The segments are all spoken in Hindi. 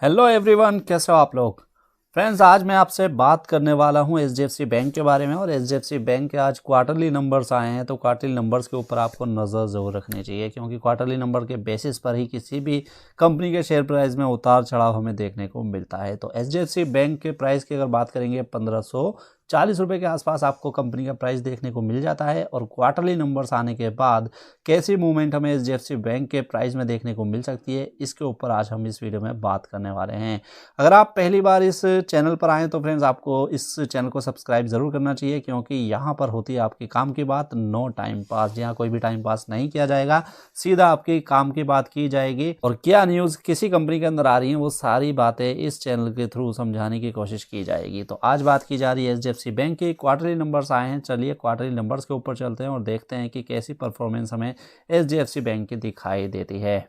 हेलो एवरीवन, कैसे हो आप लोग। फ्रेंड्स, आज मैं आपसे बात करने वाला हूं एचडीएफसी बैंक के बारे में। और एचडीएफसी बैंक के आज क्वार्टरली नंबर्स आए हैं, तो क्वार्टरली नंबर्स के ऊपर आपको नज़र ज़रूर रखनी चाहिए, क्योंकि क्वार्टरली नंबर के बेसिस पर ही किसी भी कंपनी के शेयर प्राइस में उतार चढ़ाव हमें देखने को मिलता है। तो एचडीएफसी बैंक के प्राइस की अगर बात करेंगे, 1540 रुपये के आसपास आपको कंपनी का प्राइस देखने को मिल जाता है। और क्वार्टरली नंबर्स आने के बाद कैसी मूवमेंट हमें एचडीएफसी बैंक के प्राइस में देखने को मिल सकती है, इसके ऊपर आज हम इस वीडियो में बात करने वाले हैं। अगर आप पहली बार इस चैनल पर आएँ तो फ्रेंड्स, आपको इस चैनल को सब्सक्राइब ज़रूर करना चाहिए, क्योंकि यहाँ पर होती है आपकी काम की बात, नो टाइम पास। यहाँ कोई भी टाइम पास नहीं किया जाएगा, सीधा आपकी काम की बात की जाएगी। और क्या न्यूज़ किसी कंपनी के अंदर आ रही है, वो सारी बातें इस चैनल के थ्रू समझाने की कोशिश की जाएगी। तो आज बात की जा रही है एचडीएफसी बैंक के क्वार्टरली नंबर्स आए हैं। चलिए क्वार्टरली नंबर्स के ऊपर चलते हैं और देखते हैं कि कैसी परफॉर्मेंस हमें एचडीएफसी बैंक की दिखाई देती है।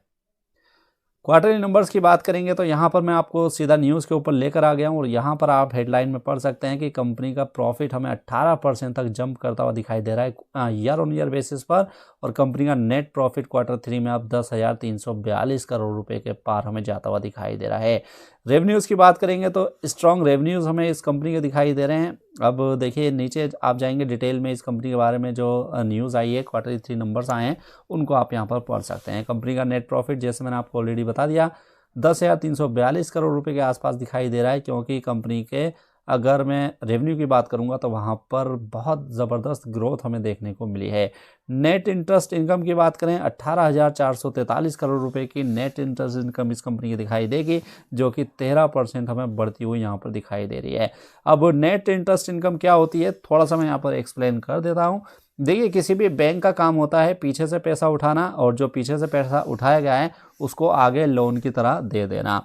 क्वार्टरली नंबर्स की बात करेंगे तो यहाँ पर मैं आपको सीधा न्यूज़ के ऊपर लेकर आ गया हूँ। और यहाँ पर आप हेडलाइन में पढ़ सकते हैं कि कंपनी का प्रॉफिट हमें 18% तक जंप करता हुआ दिखाई दे रहा है ईयर ऑन ईयर बेसिस पर। और कंपनी का नेट प्रॉफिट Q3 में अब 10,342 करोड़ रुपए के पार हमें जाता हुआ दिखाई दे रहा है। रेवेन्यूज़ की बात करेंगे तो स्ट्रॉन्ग रेवेन्यूज़ हमें इस कंपनी के दिखाई दे रहे हैं। अब देखिए, नीचे आप जाएंगे डिटेल में, इस कंपनी के बारे में जो न्यूज़ आई है, Q3 नंबर्स आए हैं, उनको आप यहाँ पर पढ़ सकते हैं। कंपनी का नेट प्रॉफिट जैसे मैंने आपको ऑलरेडी बता दिया, 10,342 करोड़ रुपए के आसपास दिखाई दे रहा है। क्योंकि कंपनी के अगर मैं रेवेन्यू की बात करूंगा तो वहाँ पर बहुत ज़बरदस्त ग्रोथ हमें देखने को मिली है। नेट इंटरेस्ट इनकम की बात करें, 18,443 करोड़ रुपए की नेट इंटरेस्ट इनकम इस कंपनी की दिखाई देगी, जो कि 13% हमें बढ़ती हुई यहाँ पर दिखाई दे रही है। अब नेट इंटरेस्ट इनकम क्या होती है, थोड़ा सा मैं यहाँ पर एक्सप्लेन कर देता हूँ। देखिए, किसी भी बैंक का काम होता है पीछे से पैसा उठाना, और जो पीछे से पैसा उठाया गया है उसको आगे लोन की तरह दे देना।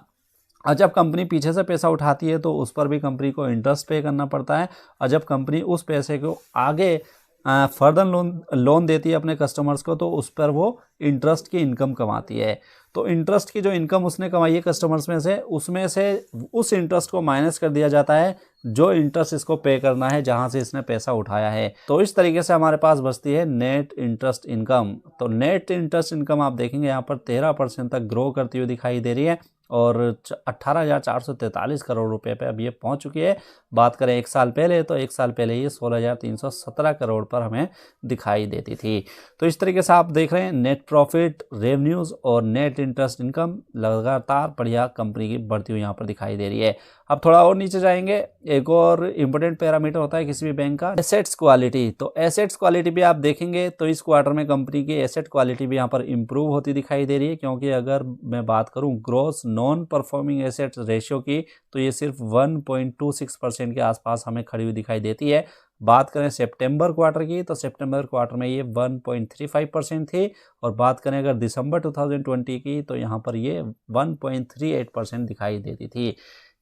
और जब कंपनी पीछे से पैसा उठाती है तो उस पर भी कंपनी को इंटरेस्ट पे करना पड़ता है। और जब कंपनी उस पैसे को आगे फर्दर लोन देती है अपने कस्टमर्स को, तो उस पर वो इंटरेस्ट की इनकम कमाती है। तो इंटरेस्ट की जो इनकम उसने कमाई है कस्टमर्स में से, उसमें से उस इंटरेस्ट को माइनस कर दिया जाता है जो इंटरेस्ट इसको पे करना है जहां से इसने पैसा उठाया है। तो इस तरीके से हमारे पास बचती है नेट इंटरेस्ट इनकम। तो नेट इंटरेस्ट इनकम आप देखेंगे यहाँ पर 13% तक ग्रो करती हुई दिखाई दे रही है, और 18,443 करोड़ रुपए पे अब ये पहुंच चुकी है। बात करें एक साल पहले, तो एक साल पहले ये 16,317 करोड़ पर हमें दिखाई देती थी। तो इस तरीके से आप देख रहे हैं नेट प्रॉफिट, रेवेन्यूज़ और नेट इंटरेस्ट इनकम लगातार बढ़िया कंपनी की बढ़ती हुई यहाँ पर दिखाई दे रही है। अब थोड़ा और नीचे जाएंगे, एक और इम्पोर्टेंट पैरामीटर होता है किसी भी बैंक का, एसेट्स क्वालिटी। तो एसेट्स क्वालिटी भी आप देखेंगे तो इस क्वार्टर में कंपनी की एसेट क्वालिटी भी यहाँ पर इंप्रूव होती दिखाई दे रही है। क्योंकि अगर मैं बात करूँ gross non performing assets ratio की, तो ये सिर्फ 1.26% के आसपास हमें खड़ी हुई दिखाई देती है। बात करें सितंबर क्वार्टर की, तो सितंबर क्वार्टर में ये 1.35% थी। और बात करें अगर दिसंबर 2020 की, तो यहाँ पर ये 1.38% दिखाई देती थी।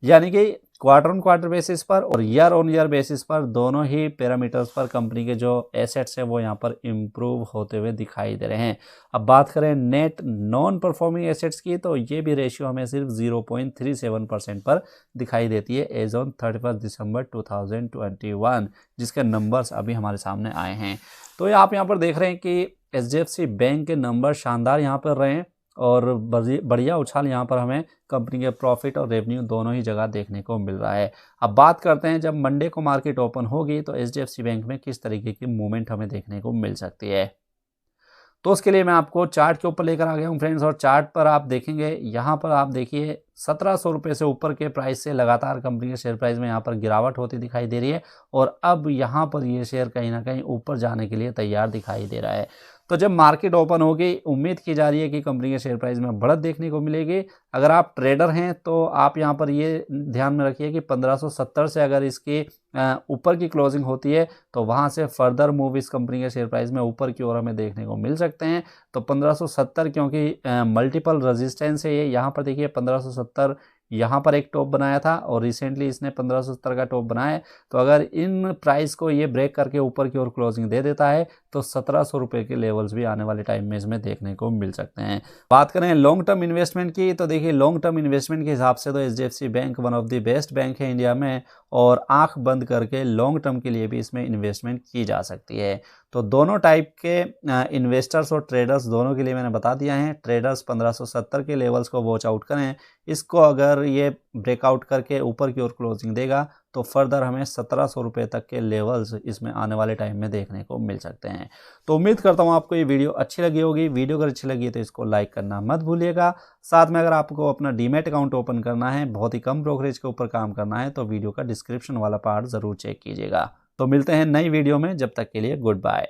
यानी कि क्वार्टर ऑन क्वार्टर बेसिस पर और ईयर ऑन ईयर बेसिस पर दोनों ही पैरामीटर्स पर कंपनी के जो एसेट्स हैं वो यहाँ पर इम्प्रूव होते हुए दिखाई दे रहे हैं। अब बात करें नेट नॉन परफॉर्मिंग एसेट्स की, तो ये भी रेशियो हमें सिर्फ 0.37% पर दिखाई देती है एज ऑन 31 दिसंबर 2021, जिसके नंबर्स अभी हमारे सामने आए हैं। तो आप यहाँ पर देख रहे हैं कि एचडीएफसी बैंक के नंबर शानदार यहाँ पर रहे हैं, और बढ़िया उछाल यहाँ पर हमें कंपनी के प्रॉफिट और रेवेन्यू दोनों ही जगह देखने को मिल रहा है। अब बात करते हैं, जब मंडे को मार्केट ओपन होगी तो एचडीएफसी बैंक में किस तरीके की मूवमेंट हमें देखने को मिल सकती है। तो उसके लिए मैं आपको चार्ट के ऊपर लेकर आ गया हूँ फ्रेंड्स। और चार्ट पर आप देखेंगे, यहाँ पर आप देखिए 1700 रुपये से ऊपर के प्राइस से लगातार कंपनी के शेयर प्राइस में यहाँ पर गिरावट होती दिखाई दे रही है। और अब यहाँ पर ये शेयर कहीं ना कहीं ऊपर जाने के लिए तैयार दिखाई दे रहा है। तो जब मार्केट ओपन होगी, उम्मीद की जा रही है कि कंपनी के शेयर प्राइस में बढ़त देखने को मिलेगी। अगर आप ट्रेडर हैं तो आप यहाँ पर ये ध्यान में रखिए कि 1570 से अगर इसकी ऊपर की क्लोजिंग होती है, तो वहाँ से फर्दर मूव इस कंपनी के शेयर प्राइस में ऊपर की ओर हमें देखने को मिल सकते हैं। तो 1570, क्योंकि मल्टीपल रेजिस्टेंस है ये, यहाँ पर देखिए 1570 यहाँ पर एक टॉप बनाया था, और रिसेंटली इसने 1570 का टॉप बनाया है। तो अगर इन प्राइस को ये ब्रेक करके ऊपर की ओर क्लोजिंग दे देता है, तो 1700 रुपये के लेवल्स भी आने वाले टाइम में इसमें देखने को मिल सकते हैं। बात करें लॉन्ग टर्म इन्वेस्टमेंट की, तो देखिए लॉन्ग टर्म इन्वेस्टमेंट के हिसाब से तो HDFC bank one of the best bank है इंडिया में। और आंख बंद करके लॉन्ग टर्म के लिए भी इसमें इन्वेस्टमेंट की जा सकती है। तो दोनों टाइप के इन्वेस्टर्स और ट्रेडर्स दोनों के लिए मैंने बता दिया है। ट्रेडर्स 1570 के लेवल्स को वॉच आउट करें, इसको अगर ये ब्रेकआउट करके ऊपर की ओर क्लोजिंग देगा तो फर्दर हमें 1700 रुपये तक के लेवल्स इसमें आने वाले टाइम में देखने को मिल सकते हैं। तो उम्मीद करता हूँ आपको ये वीडियो अच्छी लगी होगी। वीडियो अगर अच्छी लगी तो इसको लाइक करना मत भूलिएगा। साथ में अगर आपको अपना डीमैट अकाउंट ओपन करना है, बहुत ही कम ब्रोकरेज के ऊपर काम करना है, तो वीडियो का डिस्क्रिप्शन वाला पार्ट ज़रूर चेक कीजिएगा। तो मिलते हैं नई वीडियो में, जब तक के लिए गुड बाय।